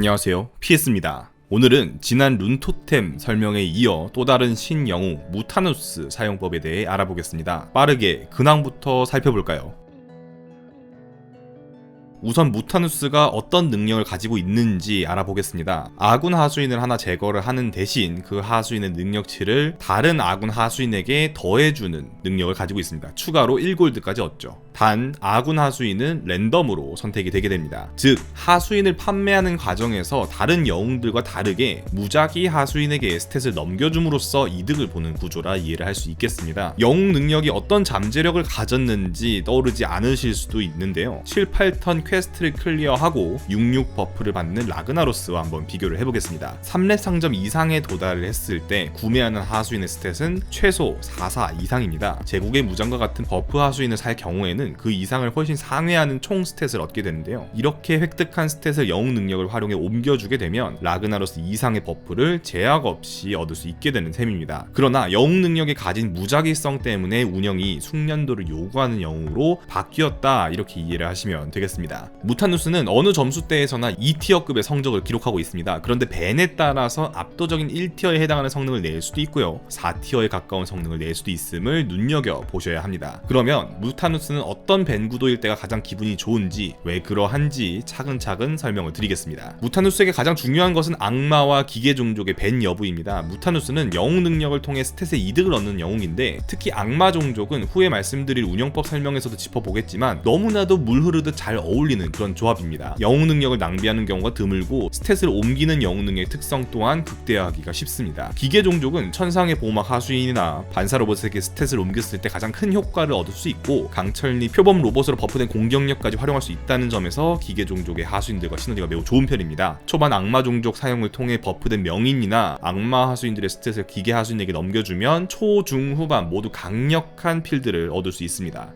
안녕하세요, PS입니다. 오늘은 지난 룬토템 설명에 이어 또 다른 신영웅 무타누스 사용법에 대해 알아보겠습니다. 빠르게 근황부터 살펴볼까요? 우선 무타누스가 어떤 능력을 가지고 있는지 알아보겠습니다. 아군 하수인을 하나 제거를 하는 대신 그 하수인의 능력치를 다른 아군 하수인에게 더해주는 능력을 가지고 있습니다. 추가로 1골드까지 얻죠. 단 아군 하수인은 랜덤으로 선택이 되게 됩니다. 즉 하수인을 판매하는 과정에서 다른 영웅들과 다르게 무작위 하수인에게 스탯을 넘겨줌으로써 이득을 보는 구조라 이해를 할 수 있겠습니다. 영웅 능력이 어떤 잠재력을 가졌는지 떠오르지 않으실 수도 있는데요. 7, 8턴 퀘스트를 클리어하고 66 버프를 받는 라그나로스와 한번 비교를 해보겠습니다. 3렙 상점 이상에 도달을 했을 때 구매하는 하수인의 스탯은 최소 44 이상입니다. 제국의 무장과 같은 버프 하수인을 살 경우에는 그 이상을 훨씬 상회하는 총 스탯을 얻게 되는데요. 이렇게 획득한 스탯을 영웅 능력을 활용해 옮겨주게 되면 라그나로스 이상의 버프를 제약 없이 얻을 수 있게 되는 셈입니다. 그러나 영웅 능력이 가진 무작위성 때문에 운영이 숙련도를 요구하는 영웅으로 바뀌었다, 이렇게 이해를 하시면 되겠습니다. 무타누스는 어느 점수대에서나 2티어급의 성적을 기록하고 있습니다. 그런데 밴에 따라서 압도적인 1티어에 해당하는 성능을 낼 수도 있고요, 4티어에 가까운 성능을 낼 수도 있음을 눈여겨보셔야 합니다. 그러면 무타누스는 어떤 밴 구도일 때가 가장 기분이 좋은지, 왜 그러한지 차근차근 설명을 드리겠습니다. 무타누스에게 가장 중요한 것은 악마와 기계 종족의 밴 여부입니다. 무타누스는 영웅 능력을 통해 스탯의 이득을 얻는 영웅인데, 특히 악마 종족은 후에 말씀드릴 운영법 설명에서도 짚어보겠지만 너무나도 물 흐르듯 잘 어울리는 그런 조합입니다. 영웅 능력을 낭비하는 경우가 드물고 스탯을 옮기는 영웅 능력의 특성 또한 극대화하기가 쉽습니다. 기계 종족은 천상의 보호막 하수인이나 반사 로봇에게 스탯을 옮겼을 때 가장 큰 효과를 얻을 수 있고, 강철리 표범 로봇으로 버프된 공격력까지 활용할 수 있다는 점에서 기계 종족의 하수인들과 시너지가 매우 좋은 편입니다. 초반 악마 종족 사용을 통해 버프된 명인이나 악마 하수인들의 스탯을 기계 하수인에게 넘겨주면 초, 중, 후반 모두 강력한 필드를 얻을 수 있습니다.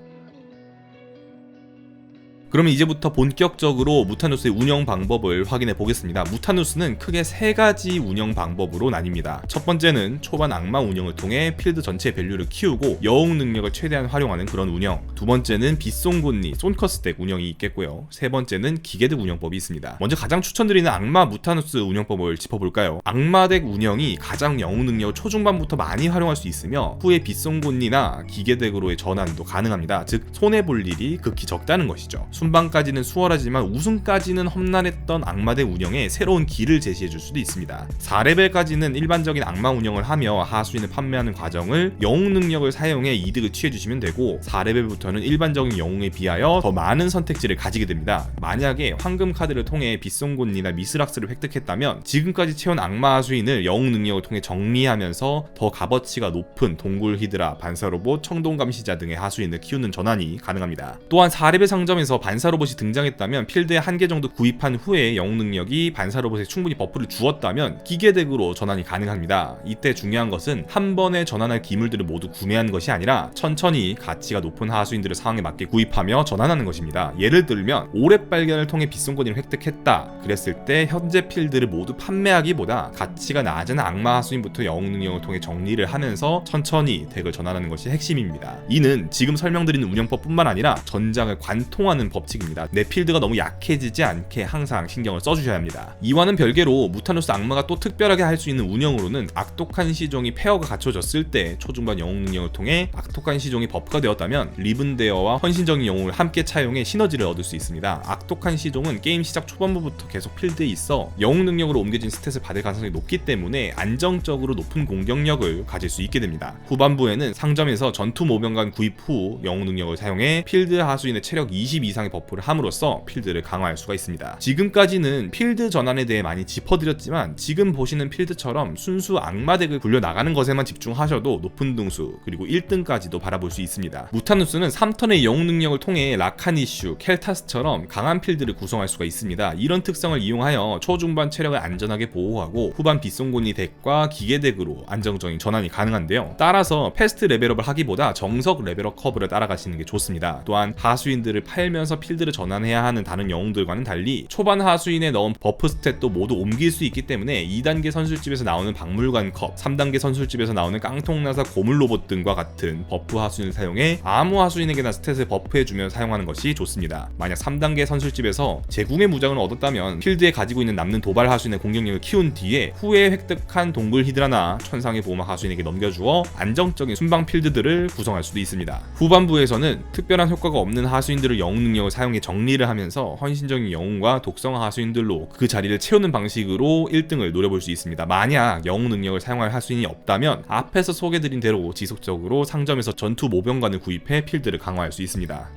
그러면 이제부터 본격적으로 무타누스의 운영 방법을 확인해 보겠습니다. 무타누스는 크게 3가지 운영 방법으로 나뉩니다. 첫 번째는 초반 악마 운영을 통해 필드 전체 밸류를 키우고 영웅 능력을 최대한 활용하는 그런 운영, 두 번째는 빗송곤니, 손커스 덱 운영이 있겠고요, 세 번째는 기계덱 운영법이 있습니다. 먼저 가장 추천드리는 악마 무타누스 운영법을 짚어볼까요? 악마 덱 운영이 가장 영웅 능력을 초중반부터 많이 활용할 수 있으며 후에 빗송곤니나 기계덱으로의 전환도 가능합니다. 즉 손해볼 일이 극히 적다는 것이죠. 순방까지는 수월하지만 우승까지는 험난했던 악마대 운영에 새로운 길을 제시해줄 수도 있습니다. 4레벨까지는 일반적인 악마 운영을 하며 하수인을 판매하는 과정을 영웅 능력을 사용해 이득을 취해주시면 되고, 4레벨부터는 일반적인 영웅에 비하여 더 많은 선택지를 가지게 됩니다. 만약에 황금 카드를 통해 빗송곤이나 미스락스를 획득했다면 지금까지 채운 악마 하수인을 영웅 능력을 통해 정리하면서 더 값어치가 높은 동굴 히드라, 반사로봇, 청동감시자 등의 하수인을 키우는 전환이 가능합니다. 또한 4레벨 상점에서 반사 로봇이 등장했다면 필드에 1개 정도 구입한 후에 영웅 능력이 반사 로봇에 충분히 버프를 주었다면 기계덱으로 전환이 가능합니다. 이때 중요한 것은 한 번에 전환할 기물들을 모두 구매하는 것이 아니라 천천히 가치가 높은 하수인들을 상황에 맞게 구입하며 전환하는 것입니다. 예를 들면 오랩 발견을 통해 빗송곤이를 획득했다 그랬을 때 현재 필드를 모두 판매하기보다 가치가 낮은 악마 하수인부터 영웅 능력을 통해 정리를 하면서 천천히 덱을 전환하는 것이 핵심입니다. 이는 지금 설명드리는 운영법뿐만 아니라 전장을 관통하는 법칙입니다. 내 필드가 너무 약해지지 않게 항상 신경을 써주셔야 합니다. 이와는 별개로 무타누스 악마가 또 특별하게 할 수 있는 운영으로는 악독한 시종이 페어가 갖춰졌을 때 초중반 영웅 능력을 통해 악독한 시종이 버프가 되었다면 리븐데어와 헌신적인 영웅을 함께 차용해 시너지를 얻을 수 있습니다. 악독한 시종은 게임 시작 초반부부터 계속 필드에 있어 영웅 능력으로 옮겨진 스탯을 받을 가능성이 높기 때문에 안정적으로 높은 공격력을 가질 수 있게 됩니다. 후반부에는 상점에서 전투 모병관 구입 후 영웅 능력을 사용해 필드 하수인의 체력 20 이상의 버프를 함으로써 필드를 강화할 수가 있습니다. 지금까지는 필드 전환에 대해 많이 짚어드렸지만 지금 보시는 필드처럼 순수 악마덱을 굴려나가는 것에만 집중하셔도 높은 등수 그리고 1등까지도 바라볼 수 있습니다. 무타누스는 3턴의 영웅 능력을 통해 라카니슈, 켈타스처럼 강한 필드를 구성할 수가 있습니다. 이런 특성을 이용하여 초중반 체력을 안전하게 보호하고 후반 빗송곤이 덱과 기계덱으로 안정적인 전환이 가능한데요. 따라서 패스트 레벨업을 하기보다 정석 레벨업 커브를 따라가시는 게 좋습니다. 또한 하수인들을 팔면서 사용해서 필드를 전환해야 하는 다른 영웅들과는 달리 초반 하수인에 넣은 버프 스탯도 모두 옮길 수 있기 때문에 2단계 선술집에서 나오는 박물관 컵, 3단계 선술집에서 나오는 깡통나사 고물 로봇 등과 같은 버프 하수인을 사용해 아무 하수인에게나 스탯을 버프해주며 사용하는 것이 좋습니다. 만약 3단계 선술집에서 제궁의 무장을 얻었다면 필드에 가지고 있는 남는 도발 하수인의 공격력을 키운 뒤에 후에 획득한 동굴 히드라나 천상의 보호막 하수인에게 넘겨주어 안정적인 순방 필드들을 구성할 수도 있습니다. 후반부에서는 특별한 효과가 없는 하수인들을 영웅 능력을 사용해 정리를 하면서 헌신적인 영웅과 독성화 하수인들로 그 자리를 채우는 방식으로 1등을 노려볼 수 있습니다. 만약 영웅 능력을 사용할 하수인이 없다면 앞에서 소개드린 대로 지속적으로 상점에서 전투 모병관을 구입해 필드를 강화할 수 있습니다.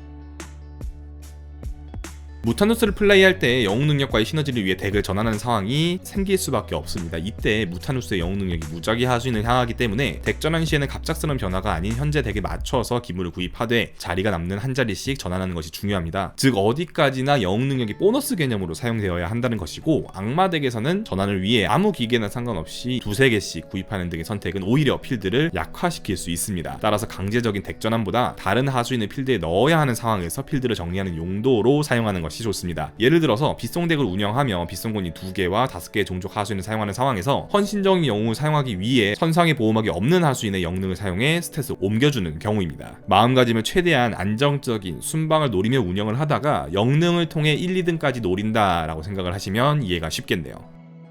무타누스를 플레이할 때 영웅 능력과의 시너지를 위해 덱을 전환하는 상황이 생길 수밖에 없습니다. 이때 무타누스의 영웅 능력이 무작위 하수인을 향하기 때문에 덱 전환 시에는 갑작스러운 변화가 아닌 현재 덱에 맞춰서 기물을 구입하되 자리가 남는 한 자리씩 전환하는 것이 중요합니다. 즉 어디까지나 영웅 능력이 보너스 개념으로 사용되어야 한다는 것이고, 악마 덱에서는 전환을 위해 아무 기계나 상관없이 두세 개씩 구입하는 등의 선택은 오히려 필드를 약화시킬 수 있습니다. 따라서 강제적인 덱 전환보다 다른 하수인을 필드에 넣어야 하는 상황에서 필드를 정리하는 용도로 사용하는 것이 좋습니다. 예를 들어서 빗송덱을 운영하며 빗송곤이 2개와 5개의 종족 하수인을 사용하는 상황에서 헌신적인 영웅을 사용하기 위해 선상의 보호막이 없는 하수인의 영능을 사용해 스탯을 옮겨주는 경우입니다. 마음가짐을 최대한 안정적인 순방을 노리며 운영을 하다가 영능을 통해 1, 2등까지 노린다라고 생각을 하시면 이해가 쉽겠네요.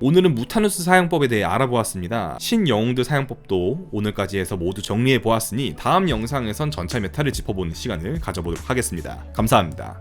오늘은 무타누스 사용법에 대해 알아보았습니다. 신영웅들 사용법도 오늘까지 해서 모두 정리해보았으니 다음 영상에선 전체 메타를 짚어보는 시간을 가져보도록 하겠습니다. 감사합니다.